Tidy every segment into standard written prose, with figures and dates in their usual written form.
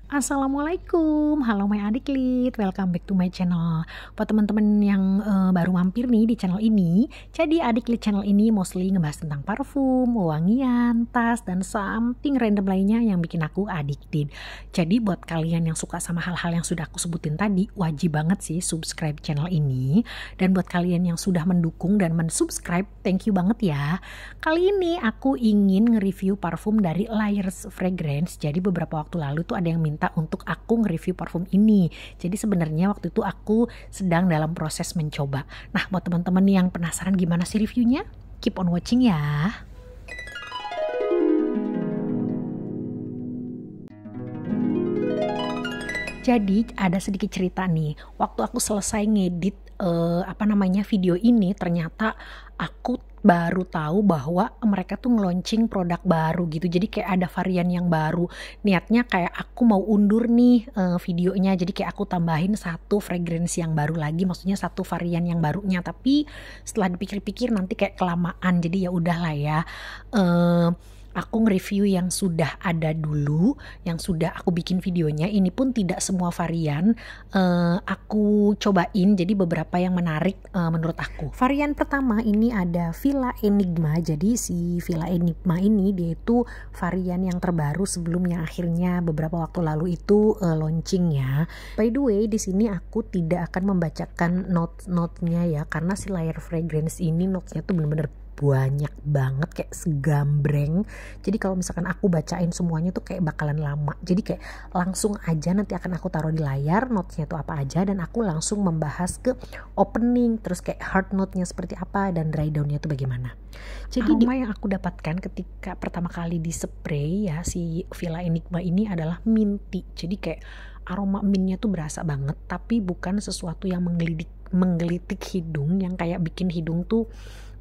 Assalamualaikum, halo my adiklit, welcome back to my channel. Buat teman-teman yang baru mampir nih di channel ini, jadi adiklit channel ini mostly ngebahas tentang parfum, wangian, tas, dan something random lainnya yang bikin aku addicted. Jadi buat kalian yang suka sama hal-hal yang sudah aku sebutin tadi, wajib banget sih subscribe channel ini. Dan buat kalian yang sudah mendukung dan mensubscribe, thank you banget ya. Kali ini aku ingin nge-review parfum dari Layers Fragrance. Jadi beberapa waktu lalu tuh ada yang minta untuk aku nge-review parfum ini. Jadi sebenarnya waktu itu aku sedang dalam proses mencoba. Nah, buat teman-teman yang penasaran gimana sih reviewnya, keep on watching ya. Jadi ada sedikit cerita nih. Waktu aku selesai ngedit video ini, ternyata aku baru tahu bahwa mereka tuh nge-launching produk baru gitu. Jadi kayak ada varian yang baru. Niatnya kayak aku mau undur nih videonya. Jadi kayak aku tambahin satu fragrance yang baru lagi, maksudnya satu varian yang barunya. Tapi setelah dipikir-pikir nanti kayak kelamaan. Jadi ya udahlah ya. Aku nge-review yang sudah ada dulu, yang sudah aku bikin videonya. Ini pun tidak semua varian aku cobain, jadi beberapa yang menarik menurut aku. Varian pertama ini ada Villa Enigma. Jadi si Villa Enigma ini dia itu varian yang terbaru sebelum yang akhirnya beberapa waktu lalu itu launching ya. By the way, di sini aku tidak akan membacakan note-nya ya, karena si Layer Fragrance ini note-nya tuh bener-bener banyak banget, kayak segambreng. Jadi kalau misalkan aku bacain semuanya tuh kayak bakalan lama. Jadi kayak langsung aja nanti akan aku taruh di layar notes-nya tuh apa aja, dan aku langsung membahas ke opening, terus kayak heart note-nya seperti apa, dan dry down-nya tuh bagaimana. Jadi aroma yang aku dapatkan ketika pertama kali di spray ya si Villa Enigma ini adalah minty. Jadi kayak aroma mintnya tuh berasa banget, tapi bukan sesuatu yang menggelitik hidung yang kayak bikin hidung tuh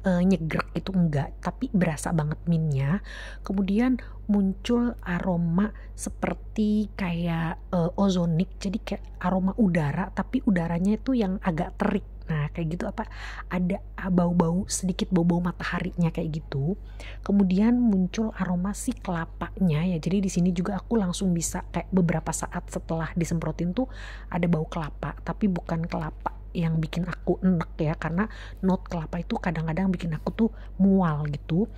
nyegrek itu enggak, tapi berasa banget mintnya. Kemudian muncul aroma seperti kayak ozonik, jadi kayak aroma udara, tapi udaranya itu yang agak terik. Nah kayak gitu, ada bau-bau sedikit, bau-bau mataharinya kayak gitu. Kemudian muncul aroma si kelapanya ya. Jadi di sini juga aku langsung bisa kayak beberapa saat setelah disemprotin tuh ada bau kelapa, tapi bukan kelapa yang bikin aku enek ya, karena note kelapa itu kadang-kadang bikin aku tuh mual gitu.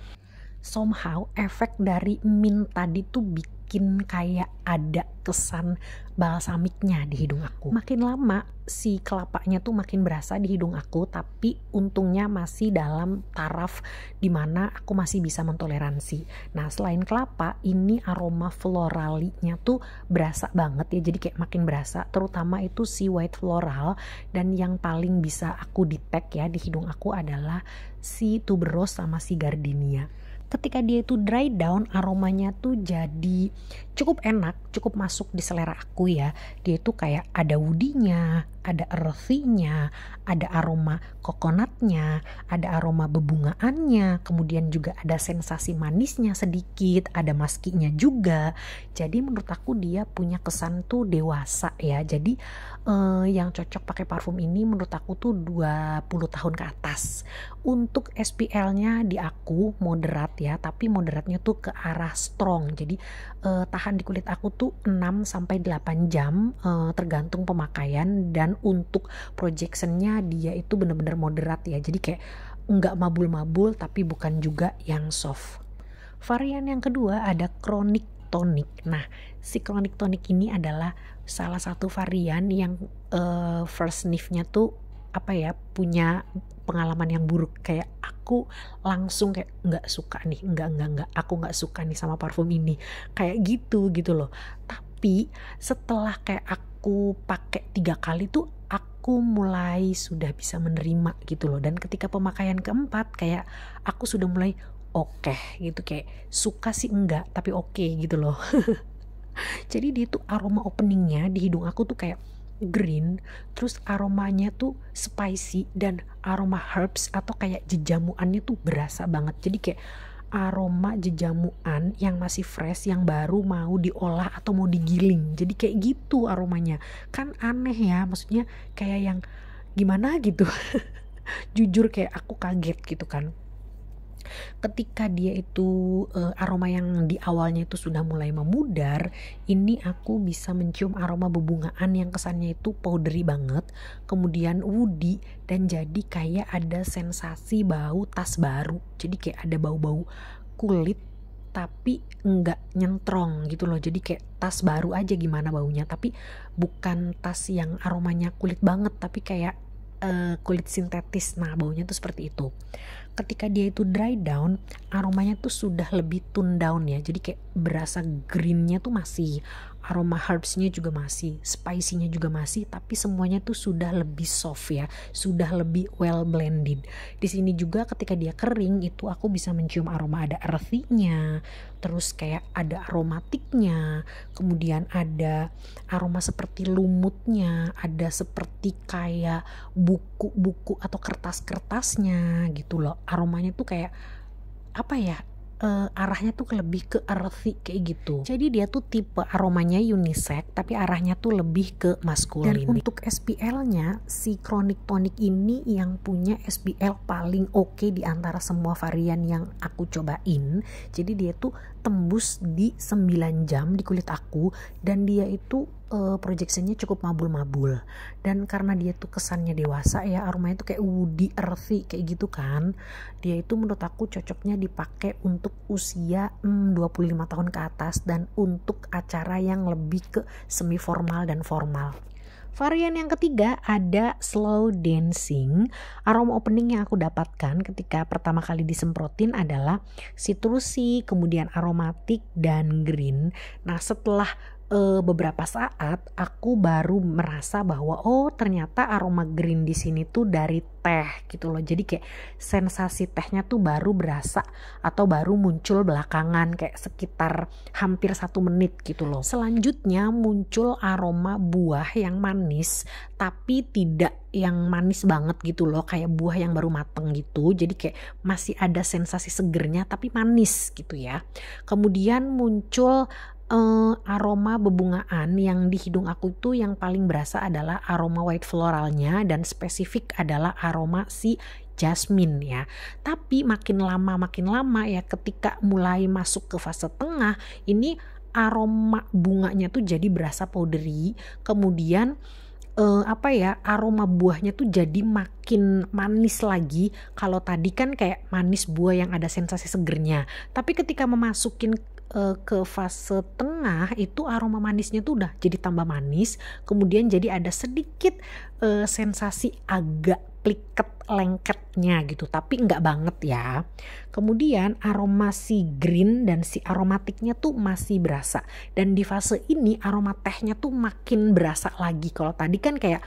Somehow efek dari mint tadi tuh bikin kayak ada kesan balsamiknya di hidung aku. Makin lama si kelapanya tuh makin berasa di hidung aku, tapi untungnya masih dalam taraf dimana aku masih bisa mentoleransi. Nah selain kelapa, ini aroma floralinya tuh berasa banget ya, jadi kayak makin berasa, terutama itu si white floral. Dan yang paling bisa aku detect ya di hidung aku adalah si tuberose sama si gardenia. Ketika dia itu dry down, aromanya tuh jadi cukup enak, cukup masuk di selera aku ya. Dia itu kayak ada woody-nya, ada earthy-nya, ada aroma coconut-nya, ada aroma bebungaannya, kemudian juga ada sensasi manisnya sedikit, ada musky-nya juga. Jadi menurut aku dia punya kesan tuh dewasa ya. Jadi yang cocok pakai parfum ini menurut aku tuh 20 tahun ke atas. Untuk SPL-nya di aku moderat ya, tapi moderatnya tuh ke arah strong. Jadi tahan di kulit aku tuh 6-8 jam tergantung pemakaian. Dan untuk projection-nya dia itu bener-bener moderat ya. Jadi kayak nggak mabul-mabul, tapi bukan juga yang soft. Varian yang kedua ada Chronic Tonic. Nah, si Chronic Tonic ini adalah salah satu varian yang first sniff-nya tuh punya pengalaman yang buruk. Kayak aku langsung kayak nggak suka nih, aku nggak suka nih sama parfum ini, kayak gitu loh. Tapi setelah kayak aku pakai 3 kali tuh aku mulai sudah bisa menerima gitu loh. Dan ketika pemakaian keempat kayak aku sudah mulai oke gitu, kayak suka sih enggak, tapi oke gitu loh. Jadi dia tuh aroma openingnya di hidung aku tuh kayak green, terus aromanya tuh spicy, dan aroma herbs atau kayak jejamuannya tuh berasa banget. Jadi kayak aroma jejamuan yang masih fresh, yang baru mau diolah atau mau digiling. Jadi kayak gitu aromanya. Kan aneh ya, maksudnya kayak yang gimana gitu. Jujur kayak aku kaget gitu kan. Ketika dia itu aroma yang di awalnya itu sudah mulai memudar, ini aku bisa mencium aroma bebungaan yang kesannya itu powdery banget, kemudian woody, dan jadi kayak ada sensasi bau tas baru. Jadi kayak ada bau-bau kulit tapi enggak nyentrong gitu loh. Jadi kayak tas baru aja gimana baunya, tapi bukan tas yang aromanya kulit banget, tapi kayak kulit sintetis. Nah, baunya tuh seperti itu. Ketika dia itu dry down, aromanya tuh sudah lebih tone down ya. Jadi kayak berasa greennya tuh masih, aroma herbsnya juga masih, spicy-nya juga masih, tapi semuanya tuh sudah lebih soft ya, sudah lebih well blended. Di sini juga ketika dia kering itu aku bisa mencium aroma, ada earthy-nya, terus kayak ada aromatiknya, kemudian ada aroma seperti lumutnya, ada seperti kayak buku-buku atau kertas-kertasnya gitu loh. Aromanya tuh kayak apa ya, arahnya tuh lebih ke earthy kayak gitu. Jadi dia tuh tipe aromanya unisex tapi arahnya tuh lebih ke maskulin. Dan untuk SPL-nya si Chronic Tonic ini yang punya SPL paling oke di antara semua varian yang aku cobain. Jadi dia tuh tembus di 9 jam di kulit aku, dan dia itu projectionnya cukup mabul-mabul, dan karena dia tuh kesannya dewasa ya, aromanya tuh kayak woody earthy kayak gitu kan. Dia itu menurut aku cocoknya dipakai untuk usia 25 tahun ke atas, dan untuk acara yang lebih ke semi formal dan formal. Varian yang ketiga ada slow dancing. Aroma opening yang aku dapatkan ketika pertama kali disemprotin adalah citrusy, kemudian aromatik, dan green. Nah, setelah beberapa saat aku baru merasa bahwa oh ternyata aroma green di sini tuh dari teh gitu loh. Jadi kayak sensasi tehnya tuh baru berasa atau baru muncul belakangan, kayak sekitar hampir 1 menit gitu loh. Selanjutnya muncul aroma buah yang manis, tapi tidak yang manis banget gitu loh, kayak buah yang baru mateng gitu. Jadi kayak masih ada sensasi segernya tapi manis gitu ya. Kemudian muncul aroma bebungaan. Yang di hidung aku itu yang paling berasa adalah aroma white floralnya, dan spesifik adalah aroma si jasmine ya. Tapi makin lama ya, ketika mulai masuk ke fase tengah ini aroma bunganya tuh jadi berasa powdery, kemudian aroma buahnya tuh jadi makin manis lagi. Kalau tadi kan kayak manis buah yang ada sensasi segernya, tapi ketika memasukin ke fase tengah itu aroma manisnya tuh udah jadi tambah manis, kemudian jadi ada sedikit sensasi agak pliket lengketnya gitu, tapi enggak banget ya. Kemudian aroma si green dan si aromatiknya tuh masih berasa, dan di fase ini aroma tehnya tuh makin berasa lagi. Kalau tadi kan kayak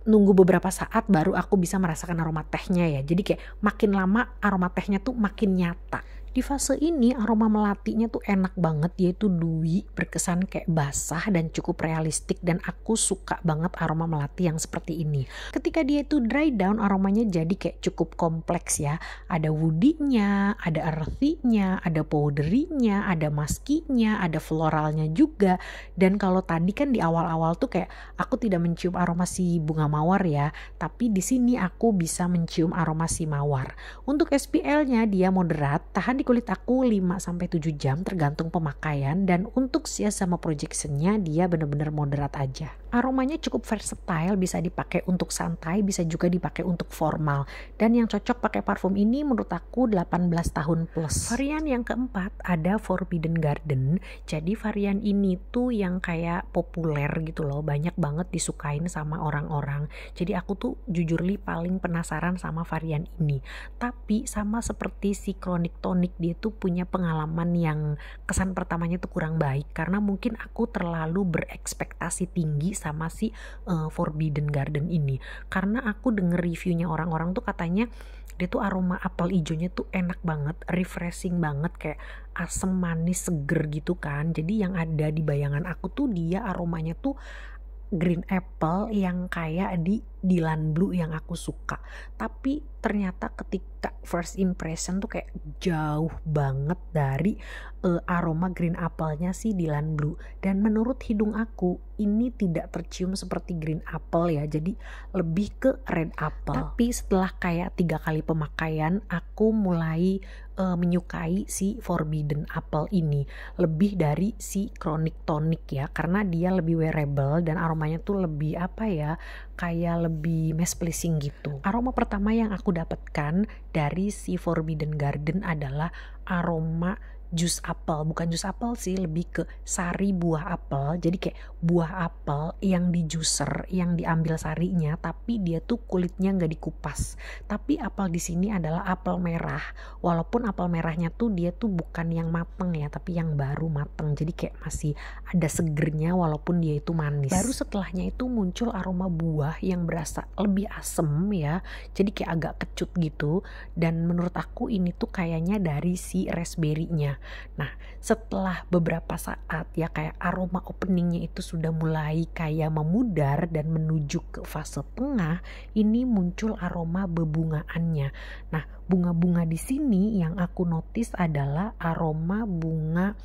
nunggu beberapa saat baru aku bisa merasakan aroma tehnya ya, jadi kayak makin lama aroma tehnya tuh makin nyata. Di fase ini aroma melatinya tuh enak banget, dia itu dewy, berkesan kayak basah dan cukup realistik, dan aku suka banget aroma melati yang seperti ini. Ketika dia itu dry down, aromanya jadi kayak cukup kompleks ya. Ada woody-nya, ada earthy-nya, ada powdery-nya, ada musky-nya, ada floralnya juga. Dan kalau tadi kan di awal-awal tuh kayak aku tidak mencium aroma si bunga mawar ya, tapi di sini aku bisa mencium aroma si mawar. Untuk SPL-nya dia moderat, tahan di kulit aku 5-7 jam tergantung pemakaian, dan untuk size sama projectionnya dia bener-bener moderat aja. Aromanya cukup versatile, bisa dipakai untuk santai, bisa juga dipakai untuk formal, dan yang cocok pakai parfum ini menurut aku 18 tahun plus. Varian yang keempat ada Forbidden Garden. Jadi varian ini tuh yang kayak populer gitu loh, banyak banget disukain sama orang-orang. Jadi aku tuh jujur paling penasaran sama varian ini. Tapi sama seperti si Chronic Tonic, dia tuh punya pengalaman yang kesan pertamanya tuh kurang baik, karena mungkin aku terlalu berekspektasi tinggi sama si Forbidden Garden ini. Karena aku denger reviewnya orang-orang tuh katanya dia tuh aroma apel hijaunya tuh enak banget, refreshing banget, kayak asam manis seger gitu kan. Jadi yang ada di bayangan aku tuh dia aromanya tuh green apple yang kayak di Dylan Blue yang aku suka. Tapi ternyata ketika first impression tuh kayak jauh banget dari aroma green apple-nya si Dylan Blue. Dan menurut hidung aku ini tidak tercium seperti green apple ya, jadi lebih ke red apple. Tapi setelah kayak 3 kali pemakaian aku mulai menyukai si Forbidden Apple ini lebih dari si Chronic Tonic ya, karena dia lebih wearable dan aromanya tuh lebih apa ya, kayak lebih mass pleasing gitu. Aroma pertama yang aku dapatkan dari si Forbidden Garden adalah aroma jus apel, bukan jus apel sih, lebih ke sari buah apel. Jadi kayak buah apel yang di juicer, yang diambil sarinya, tapi dia tuh kulitnya nggak dikupas. Tapi apel di sini adalah apel merah. Walaupun apel merahnya tuh dia tuh bukan yang mateng ya, tapi yang baru mateng. Jadi kayak masih ada segernya walaupun dia itu manis. Baru setelahnya itu muncul aroma buah yang berasa lebih asem ya. Jadi kayak agak kecut gitu. Dan menurut aku ini tuh kayaknya dari si raspberry-nya. Nah, setelah beberapa saat ya kayak aroma openingnya itu sudah mulai kayak memudar dan menuju ke fase tengah, ini muncul aroma bebungaannya. Nah, bunga-bunga di sini yang aku notice adalah aroma bunga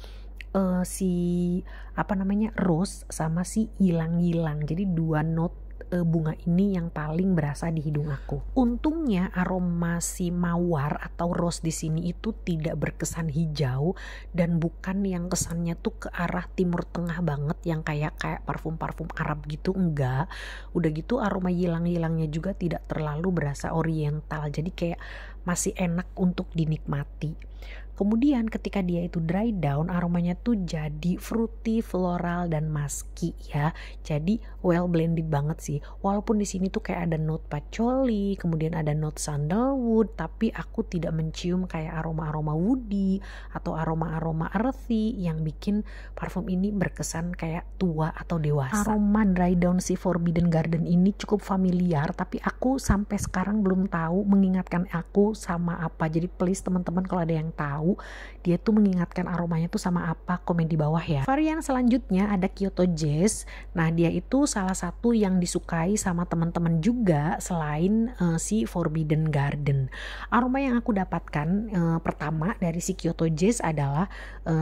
rose sama si ilang-ilang. Jadi 2 note bunga ini yang paling berasa di hidung aku. Untungnya aroma si mawar atau rose di sini itu tidak berkesan hijau dan bukan yang kesannya tuh ke arah timur tengah banget yang kayak parfum-parfum Arab gitu, enggak. Udah gitu aroma hilang-hilangnya juga tidak terlalu berasa oriental. Jadi kayak masih enak untuk dinikmati. Kemudian ketika dia itu dry down, aromanya tuh jadi fruity, floral dan musky ya. Jadi well blended banget sih. Walaupun di sini tuh kayak ada note patchouli, kemudian ada note sandalwood, tapi aku tidak mencium kayak aroma-aroma woody atau aroma-aroma earthy yang bikin parfum ini berkesan kayak tua atau dewasa. Aroma dry down si Forbidden Garden ini cukup familiar, tapi aku sampai sekarang belum tahu mengingatkan aku sama apa. Jadi please teman-teman kalau ada yang tahu dia tuh mengingatkan aromanya tuh sama apa, komen di bawah ya. Varian selanjutnya ada Kyoto Jazz. Nah, dia itu salah satu yang disukai sama teman-teman juga selain si Forbidden Garden. Aroma yang aku dapatkan pertama dari si Kyoto Jazz adalah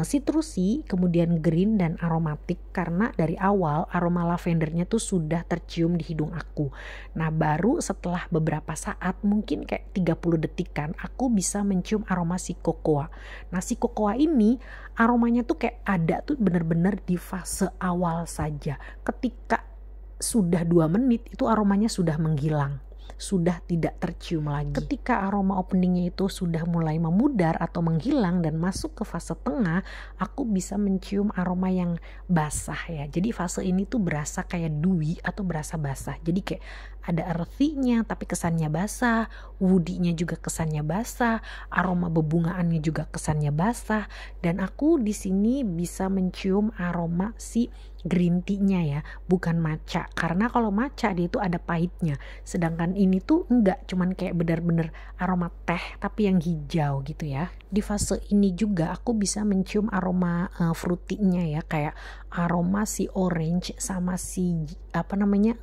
citrusy, kemudian green dan aromatik, karena dari awal aroma lavendernya tuh sudah tercium di hidung aku. Nah, baru setelah beberapa saat, mungkin kayak 30 detikan, aku bisa mencium aroma si cocoa. Nah, si cocoa ini aromanya tuh kayak ada tuh bener-bener di fase awal saja. Ketika sudah 2 menit itu aromanya sudah menghilang, sudah tidak tercium lagi. Ketika aroma openingnya itu sudah mulai memudar atau menghilang dan masuk ke fase tengah, aku bisa mencium aroma yang basah ya. Jadi fase ini tuh berasa kayak dewy atau berasa basah. Jadi kayak ada earthy-nya tapi kesannya basah, woody-nya juga kesannya basah, aroma bebungaannya juga kesannya basah, dan aku di sini bisa mencium aroma si green tea-nya ya, bukan matcha. Karena kalau matcha dia itu ada pahitnya, sedangkan ini tuh enggak, cuman kayak benar-benar aroma teh tapi yang hijau gitu ya. Di fase ini juga aku bisa mencium aroma fruity-nya ya, kayak aroma si orange sama si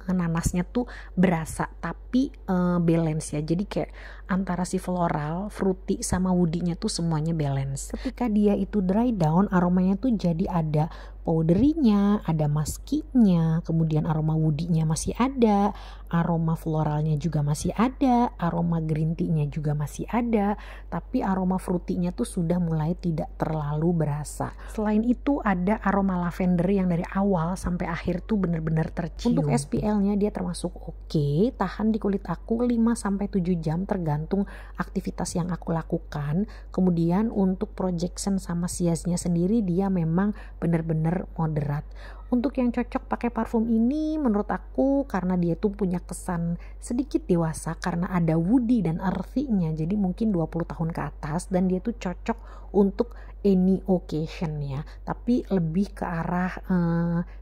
nanasnya tuh berasa tapi balance ya. Jadi kayak antara si floral, fruity sama woody-nya tuh semuanya balance. Ketika dia itu dry down, aromanya tuh jadi ada powdery-nya, ada musky-nya, kemudian aroma woody-nya masih ada, aroma floralnya juga masih ada, aroma green tea-nya juga masih ada, tapi aroma fruity-nya tuh sudah mulai tidak terlalu berasa. Selain itu ada aroma lavender yang dari awal sampai akhir tuh benar-benar tercium. Untuk SPL-nya dia termasuk oke, tahan di kulit aku 5-7 jam tergantung aktivitas yang aku lakukan. Kemudian untuk projection sama size-nya sendiri dia memang benar-benar moderat. Untuk yang cocok pakai parfum ini menurut aku karena dia tuh punya kesan sedikit dewasa karena ada woody dan earthy-nya, jadi mungkin 20 tahun ke atas, dan dia tuh cocok untuk any occasion ya, tapi lebih ke arah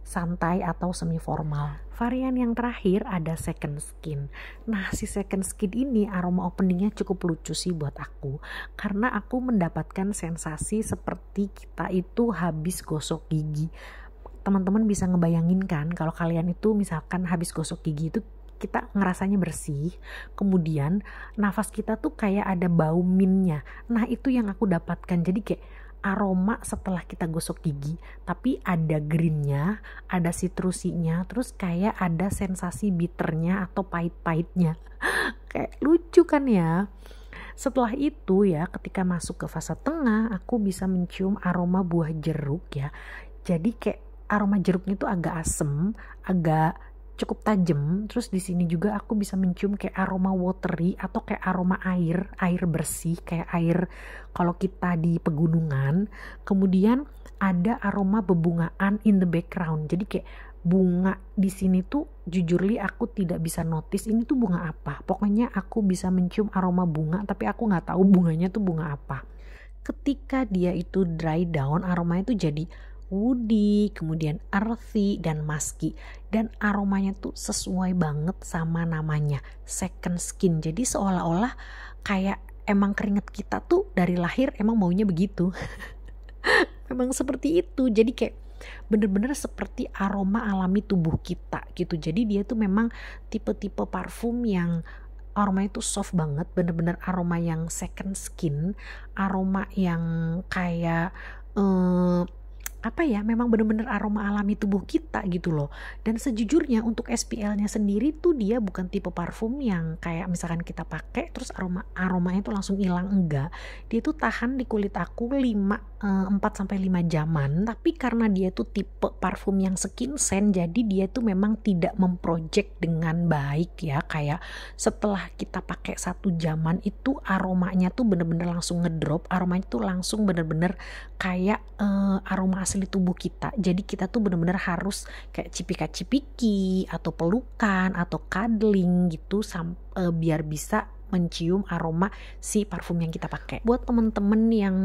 santai atau semi formal. Varian yang terakhir ada Second Skin. Nah, si Second Skin ini aroma openingnya cukup lucu sih buat aku, karena aku mendapatkan sensasi seperti kita itu habis gosok gigi. Teman-teman bisa ngebayangin kan kalau kalian itu misalkan habis gosok gigi itu kita ngerasanya bersih, kemudian nafas kita tuh kayak ada bau mintnya. Nah itu yang aku dapatkan, jadi kayak aroma setelah kita gosok gigi, tapi ada greennya, ada citrusinya, terus kayak ada sensasi bitternya atau pahit-pahitnya. Kayak lucu kan ya. Setelah itu ya, ketika masuk ke fase tengah, aku bisa mencium aroma buah jeruk ya. Jadi kayak aroma jeruknya itu agak asem, agak cukup tajam. Terus di sini juga aku bisa mencium kayak aroma watery atau kayak aroma air bersih, kayak air kalau kita di pegunungan. Kemudian ada aroma bebungaan in the background. Jadi kayak bunga di sini tuh jujurly aku tidak bisa notice ini tuh bunga apa. Pokoknya aku bisa mencium aroma bunga, tapi aku nggak tahu bunganya tuh bunga apa. Ketika dia itu dry down, aromanya tuh jadi woody, kemudian earthy dan musky, dan aromanya tuh sesuai banget sama namanya, second skin. Jadi seolah-olah kayak emang keringet kita tuh dari lahir emang maunya begitu. Memang seperti itu. Jadi kayak bener-bener seperti aroma alami tubuh kita gitu. Jadi dia tuh memang tipe-tipe parfum yang aromanya tuh soft banget, bener-bener aroma yang second skin, aroma yang kayak memang bener-bener aroma alami tubuh kita gitu loh. Dan sejujurnya untuk SPL-nya sendiri tuh dia bukan tipe parfum yang kayak misalkan kita pakai terus aromanya tuh langsung hilang, enggak. Dia tuh tahan di kulit aku 4 sampai 5 jaman, tapi karena dia tuh tipe parfum yang skin scent, jadi dia tuh memang tidak memproject dengan baik ya. Kayak setelah kita pakai 1 jaman itu aromanya tuh bener-bener langsung ngedrop, aromanya tuh langsung bener-bener kayak aroma asli tubuh kita. Jadi kita tuh bener-bener harus kayak cipika-cipiki atau pelukan atau cuddling gitu biar bisa mencium aroma si parfum yang kita pakai. Buat temen-temen yang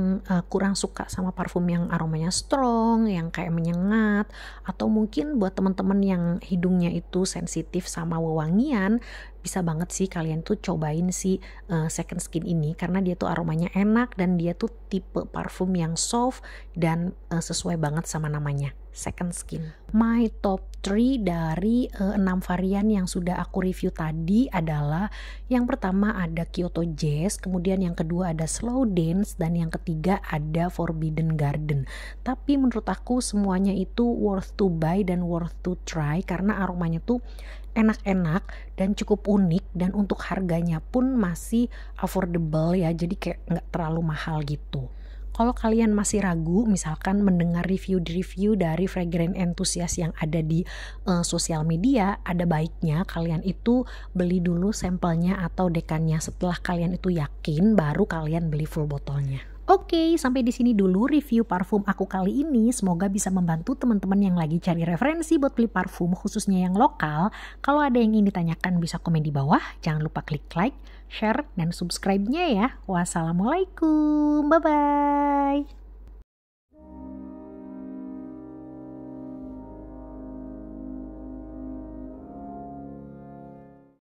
kurang suka sama parfum yang aromanya strong, yang kayak menyengat, atau mungkin buat temen-temen yang hidungnya itu sensitif sama wewangian, bisa banget sih kalian tuh cobain si second skin ini, karena dia tuh aromanya enak dan dia tuh tipe parfum yang soft dan sesuai banget sama namanya, second skin. My top 3 dari 6 varian yang sudah aku review tadi adalah, yang pertama ada Kyoto Jazz, kemudian yang kedua ada Slow Dance, dan yang ketiga ada Forbidden Garden. Tapi menurut aku semuanya itu worth to buy dan worth to try karena aromanya tuh enak-enak dan cukup unik, dan untuk harganya pun masih affordable ya, jadi kayak nggak terlalu mahal gitu. Kalau kalian masih ragu misalkan mendengar review dari fragrance enthusiast yang ada di sosial media, ada baiknya kalian itu beli dulu sampelnya atau dekannya. Setelah kalian itu yakin, baru kalian beli full botolnya. Oke, sampai di sini dulu review parfum aku kali ini. Semoga bisa membantu teman-teman yang lagi cari referensi buat beli parfum, khususnya yang lokal. Kalau ada yang ingin ditanyakan bisa komen di bawah. Jangan lupa klik like, share, dan subscribe-nya ya. Wassalamualaikum, bye-bye.